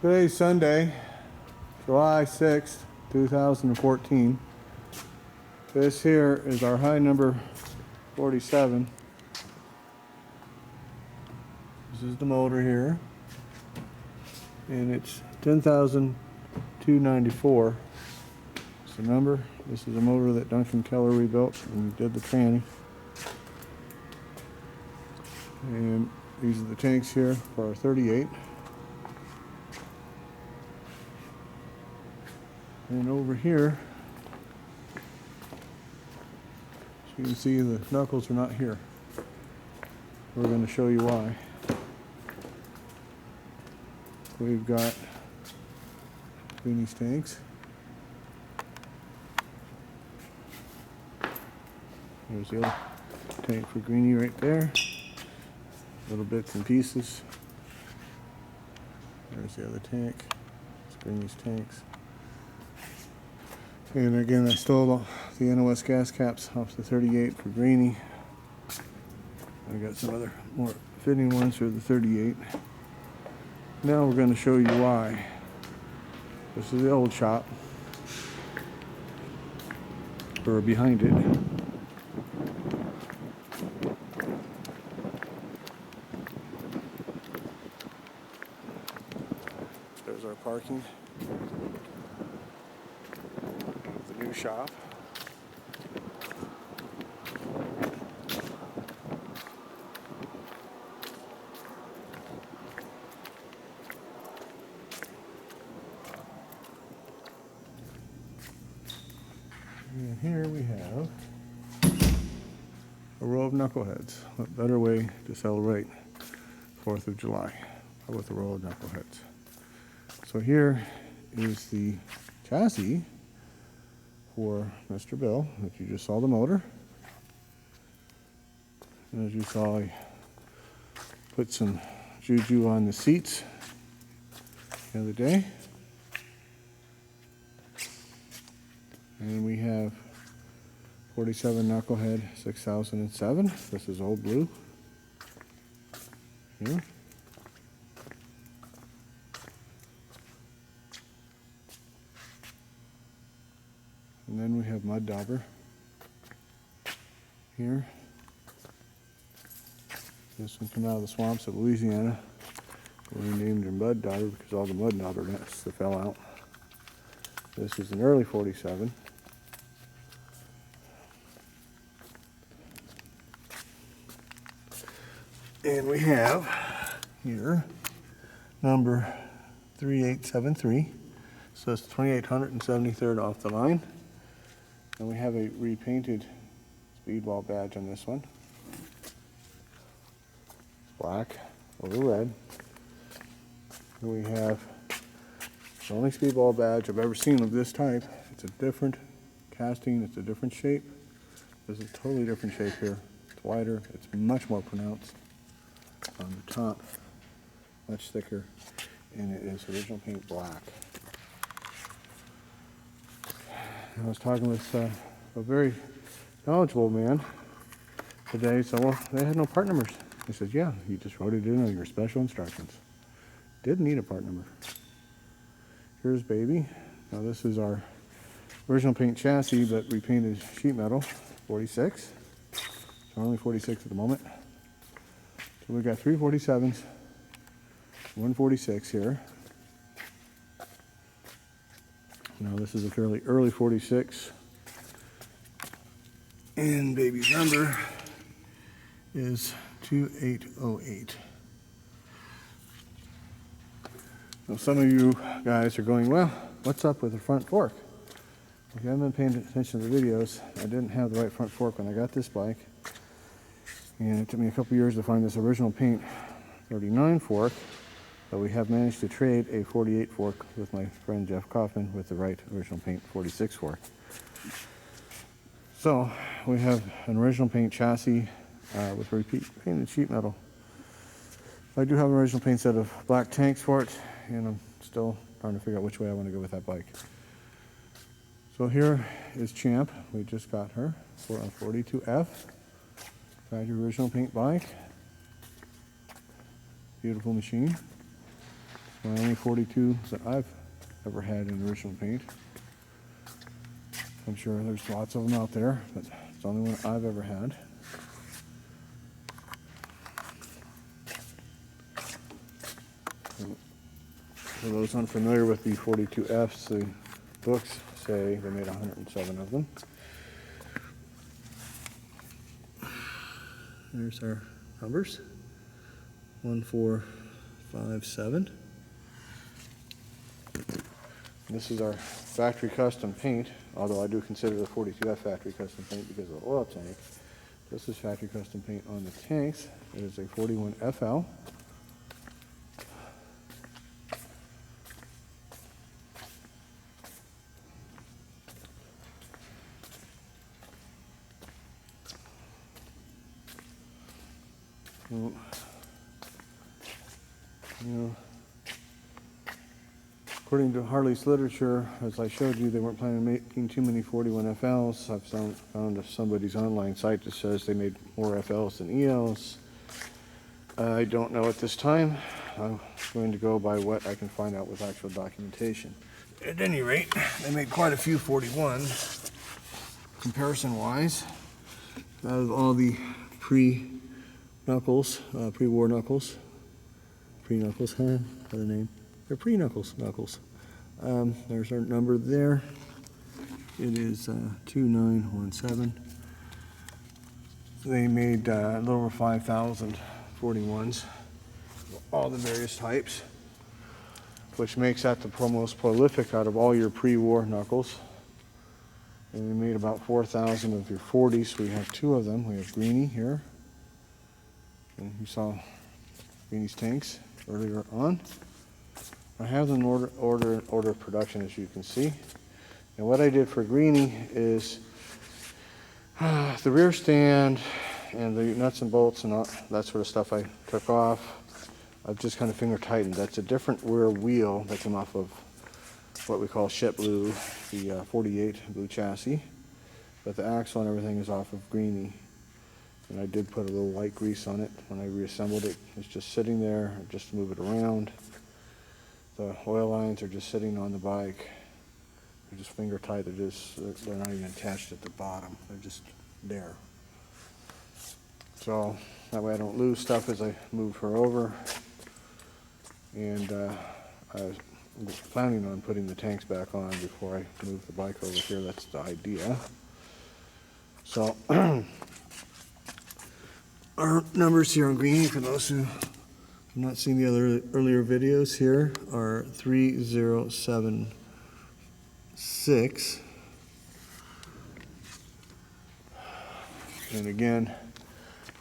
Today's Sunday, July 6th, 2014. This here is our high number 47. This is the motor here, and it's 10,294. It's the number. This is a motor that Duncan Keller rebuilt when he did the tranny. And these are the tanks here for our 38. And over here, as you can see, the knuckles are not here. We're going to show you why. We've got Greeny's tanks. There's the other tank for Greeny right there. Little bits and pieces. There's the other tank. It's Greeny's tanks. And again, I stole the NOS gas caps off the 38 for Greeny. I got some other more fitting ones for the 38. Now we're going to show you why. This is the old shop. Or behind it. There's our parking. The new shop. And here we have a row of knuckleheads. What better way to celebrate 4th of July with a row of knuckleheads? So here is the chassis for Mr. Bill that you just saw the motor. And as you saw, I put some juju on the seats the other day. And we have 47 Knucklehead 6007. This is old blue. Here. And then we have Mud Dauber here. This one came out of the swamps of Louisiana. We named her Mud Dauber because all the mud dauber nests that fell out. This is an early 47. And we have here number 3873. So it's 2873rd off the line. And we have a repainted speedball badge on this one. It's black over red. And we have the only speedball badge I've ever seen of this type. It's a different casting, it's a different shape. There's a totally different shape here. It's wider, it's much more pronounced on the top, much thicker, and it is original paint black. I was talking with a very knowledgeable man today, so well, they had no part numbers. He said, yeah, you just wrote it in on your special instructions. Didn't need a part number. Here's baby. Now this is our original paint chassis, but repainted sheet metal, 46. So only 46 at the moment. So we've got 3 47s, 1 46 here. Now this is a fairly early 46. And baby's number is 2808. Now some of you guys are going, well, what's up with the front fork? If you haven't been paying attention to the videos, I didn't have the right front fork when I got this bike. And it took me a couple years to find this original paint 39 fork, but we have managed to trade a 48 fork with my friend Jeff Kaufman with the right original paint 46 fork. So we have an original paint chassis with painted sheet metal. I do have an original paint set of black tanks for it, and I'm still trying to figure out which way I want to go with that bike. So here is Champ. We just got her for a 42F. Factory original paint bike. Beautiful machine. The only 42s that I've ever had in original paint. I'm sure there's lots of them out there, but it's the only one I've ever had. For those unfamiliar with the 42Fs, the books say they made 107 of them. There's our numbers, 1, 4, 5, 7. This is our factory custom paint, although I do consider the 42F factory custom paint because of the oil tank. This is factory custom paint on the tanks. It is a 41FL. According to Harley's literature, as I showed you, they weren't planning on making too many 41FLs. I've found somebody's online site that says they made more FLs than ELs. I don't know at this time. I'm going to go by what I can find out with actual documentation. At any rate, they made quite a few 41 comparison-wise out of all the pre-Knuckles, pre-war Knuckles. Pre-Knuckles, huh? Other name. They're pre-Knuckles. There's our number there. It is 2917. They made a little over 5,000 41s, all the various types, which makes that the most prolific out of all your pre-war Knuckles. And we made about 4,000 of your 40s. We have 2 of them. We have Greeny here, and you saw Greeny's tanks earlier on. I have them in order of production, as you can see. And what I did for Greeny is the rear stand and the nuts and bolts and all that sort of stuff I took off. I've just kind of finger tightened. That's a different rear wheel that came off of what we call Shep Blue, the 48 blue chassis. But the axle and everything is off of Greeny. And I did put a little light grease on it when I reassembled it. It's just sitting there just to move it around. The oil lines are just sitting on the bike. They're just finger tight. They're not even attached at the bottom. They're just there. So that way I don't lose stuff as I move her over. And I was planning on putting the tanks back on before I move the bike over here. That's the idea. So our numbers here on Greeny, for those who have not seen the earlier videos, here are 3076. And again,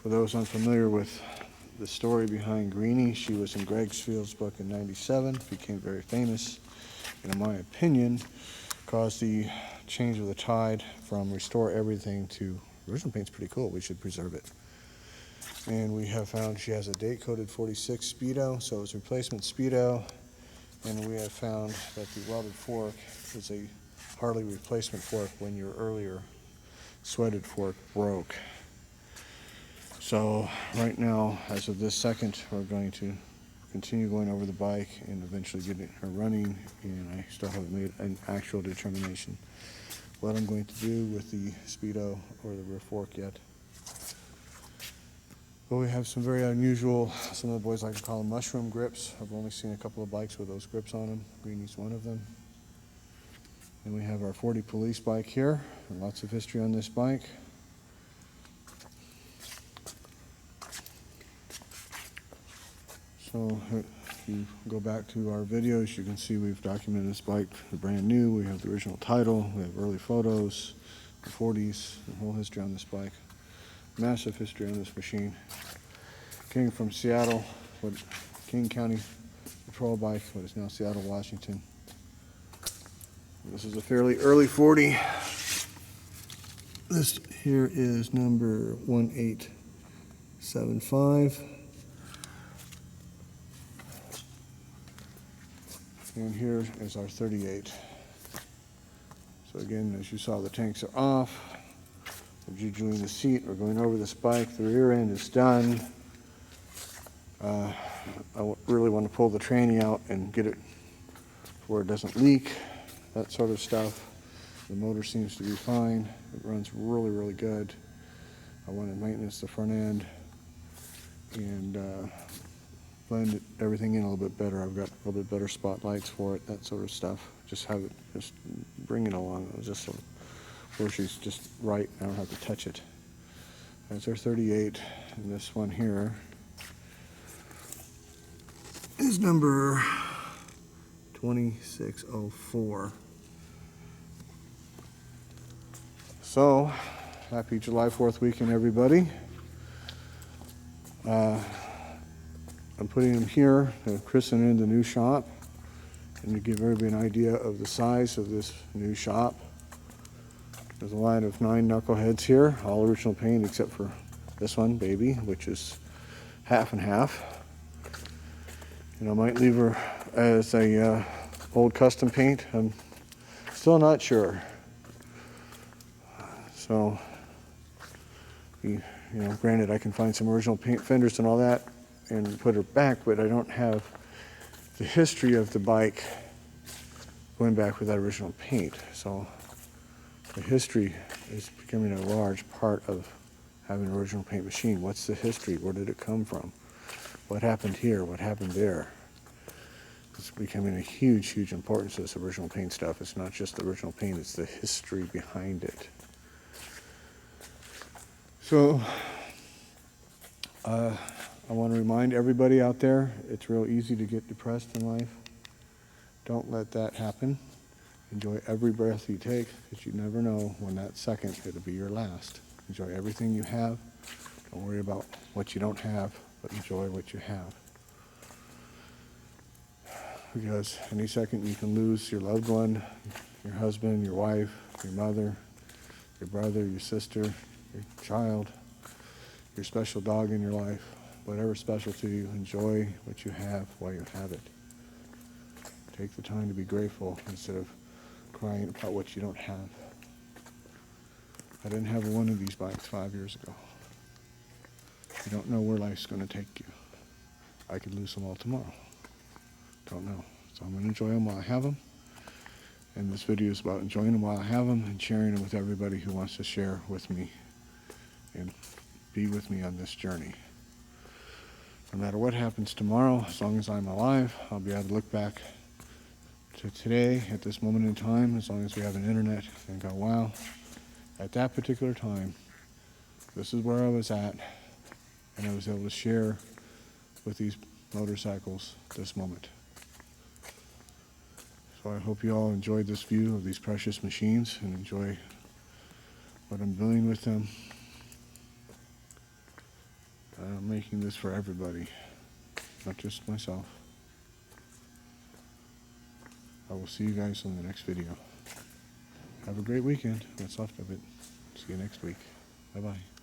for those unfamiliar with the story behind Greeny, she was in Greg Field's book in '97, became very famous, and in my opinion, caused the change of the tide from restore everything to original paint's pretty cool, we should preserve it. And we have found she has a date-coded 46 Speedo, so it was replacement Speedo. And we have found that the welded fork is a Harley replacement fork when your earlier sweated fork broke. So right now, as of this second, we're going to continue going over the bike and eventually getting her running, and I still haven't made an actual determination what I'm going to do with the Speedo or the rear fork yet. But we have some very unusual, some of the boys like to call them mushroom grips. I've only seen a couple of bikes with those grips on them. Greeny's one of them. And we have our 40 police bike here, and lots of history on this bike. So if you go back to our videos, you can see we've documented this bike brand new. We have the original title, we have early photos, the 40s, the whole history on this bike. Massive history on this machine. Came from Seattle, King County Patrol bike, what is now Seattle, Washington. This is a fairly early 40. This here is number 1875. And here is our 38. So again, as you saw, the tanks are off. We're jujuing the seat. We're going over this bike. The rear end is done. really want to pull the tranny out and get it where it doesn't leak, that sort of stuff. The motor seems to be fine. It runs really, really good. I want to maintenance the front end and blend everything in a little bit better. I've got a little bit better spotlights for it, that sort of stuff. Just have it, just bring it along. Just so where she's just right, I don't have to touch it. That's our 38, and this one here is number 2604. So, happy July 4th weekend, everybody. I'm putting them here to christen in the new shop and to give everybody an idea of the size of this new shop. There's a line of 9 knuckleheads here, all original paint except for this one, baby, which is half and half. And I might leave her as a old custom paint. I'm still not sure. So, you know, granted, I can find some original paint fenders and all that and put her back, but I don't have the history of the bike going back with that original paint. So the history is becoming a large part of having an original paint machine. What's the history? Where did it come from? What happened here? What happened there? It's becoming a huge, huge importance to this original paint stuff. It's not just the original paint, it's the history behind it. So, I want to remind everybody out there, it's real easy to get depressed in life. Don't let that happen. Enjoy every breath you take, because you never know when that second it'll be your last. Enjoy everything you have. Don't worry about what you don't have, but enjoy what you have. Because any second you can lose your loved one, your husband, your wife, your mother, your brother, your sister, your child, your special dog in your life. Whatever's special to you, enjoy what you have while you have it. Take the time to be grateful instead of crying about what you don't have. I didn't have one of these bikes 5 years ago. You don't know where life's going to take you. I could lose them all tomorrow. Don't know. So I'm going to enjoy them while I have them. And this video is about enjoying them while I have them and sharing them with everybody who wants to share with me and be with me on this journey. No matter what happens tomorrow, as long as I'm alive, I'll be able to look back to today at this moment in time, as long as we have an internet, and go, wow, at that particular time, this is where I was at, and I was able to share with these motorcycles this moment. So I hope you all enjoyed this view of these precious machines and enjoy what I'm doing with them. I'm making this for everybody, not just myself. I will see you guys in the next video. Have a great weekend. What's left of it. See you next week. Bye-bye.